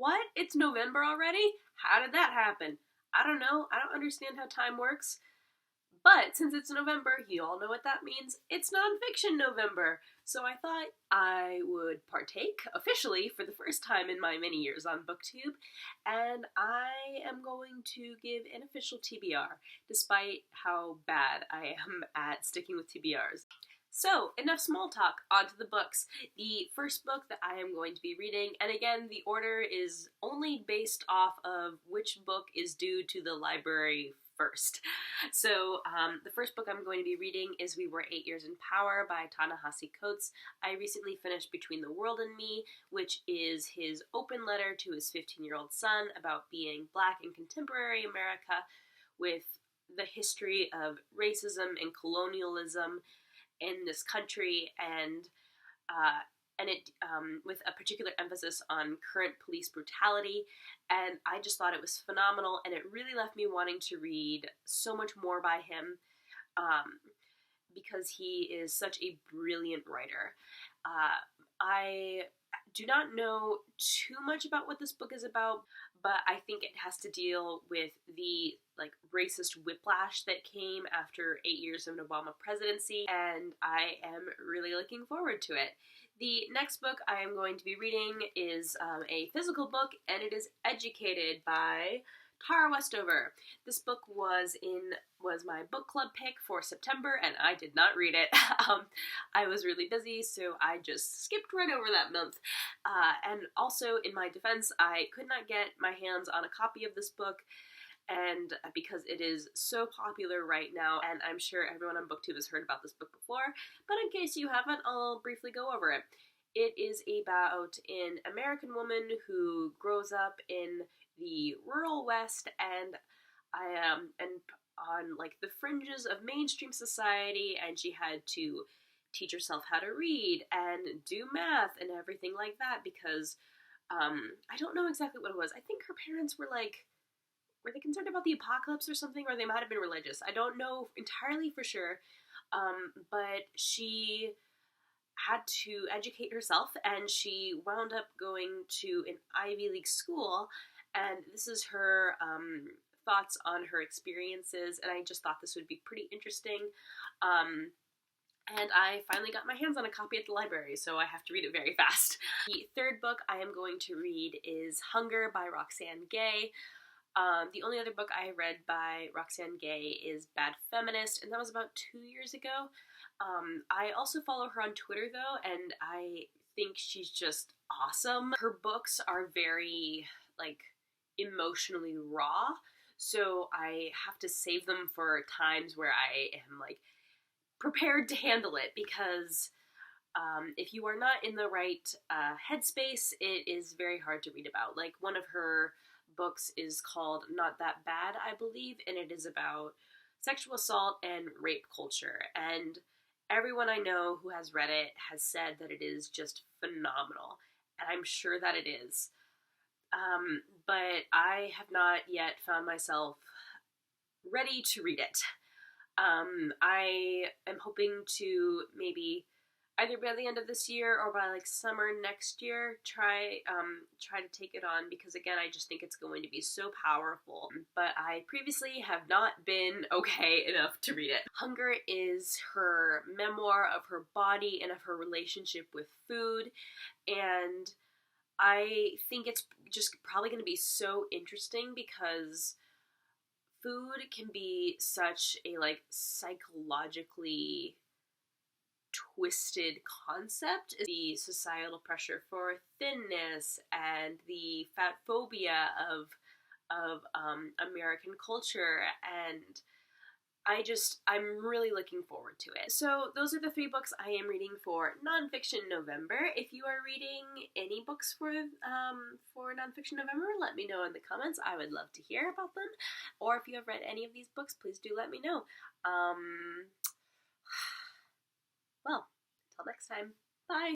What? It's November already? How did that happen? I don't know. I don't understand how time works. But since it's November, you all know what that means. It's Nonfiction November. So I thought I would partake officially for the first time in my many years on BookTube, and I am going to give an official TBR, despite how bad I am at sticking with TBRs. So, enough small talk, on to the books. The first book that I am going to be reading, and again, the order is only based off of which book is due to the library first. So, the first book I'm going to be reading is We Were 8 Years in Power by Ta-Nehisi. I recently finished Between the World and Me, which is his open letter to his 15-year-old son about being Black in contemporary America, with the history of racism and colonialism in this country, and it with a particular emphasis on current police brutality. And I just thought it was phenomenal, and it really left me wanting to read so much more by him, because he is such a brilliant writer. I do not know too much about what this book is about, but I think it has to deal with the racist whiplash that came after 8 years of an Obama presidency, and I am really looking forward to it. The next book I am going to be reading is a physical book, and it is Educated by Westover. This book was my book club pick for September, and I did not read it. I was really busy, so I just skipped right over that month. And also, in my defense, I could not get my hands on a copy of this book, and because it is so popular right now, and I'm sure everyone on BookTube has heard about this book before, but in case you haven't, I'll briefly go over it. It is about an American woman who grows up in the rural West, and on the fringes of mainstream society, and she had to teach herself how to read and do math and everything like that, because I don't know exactly what it was. I think her parents were they concerned about the apocalypse or something, or they might have been religious. I don't know entirely for sure, but she had to educate herself, and she wound up going to an Ivy League school, and this is her thoughts on her experiences, and I just thought this would be pretty interesting. And I finally got my hands on a copy at the library, so I have to read it very fast. The third book I am going to read is Hunger by Roxane Gay. The only other book I read by Roxane Gay is Bad Feminist, and that was about 2 years ago. I also follow her on Twitter, though, and I think she's just awesome. Her books are very, emotionally raw, so I have to save them for times where I am, prepared to handle it, because if you are not in the right headspace, it is very hard to read about. One of her books is called Not That Bad, I believe, and it is about sexual assault and rape culture, and everyone I know who has read it has said that it is just phenomenal, and I'm sure that it is. But I have not yet found myself ready to read it. I am hoping to maybe either by the end of this year or by summer next year try to take it on, because again, I just think it's going to be so powerful. But I previously have not been okay enough to read it. Hunger is her memoir of her body and of her relationship with food, and I think it's just probably going to be so interesting, because food can be such a psychologically twisted concept. The societal pressure for thinness and the fat phobia of American culture, and I'm really looking forward to it. So those are the 3 books I am reading for Nonfiction November. If you are reading any books for Nonfiction November, let me know in the comments. I would love to hear about them. Or if you have read any of these books, please do let me know. Well, until next time.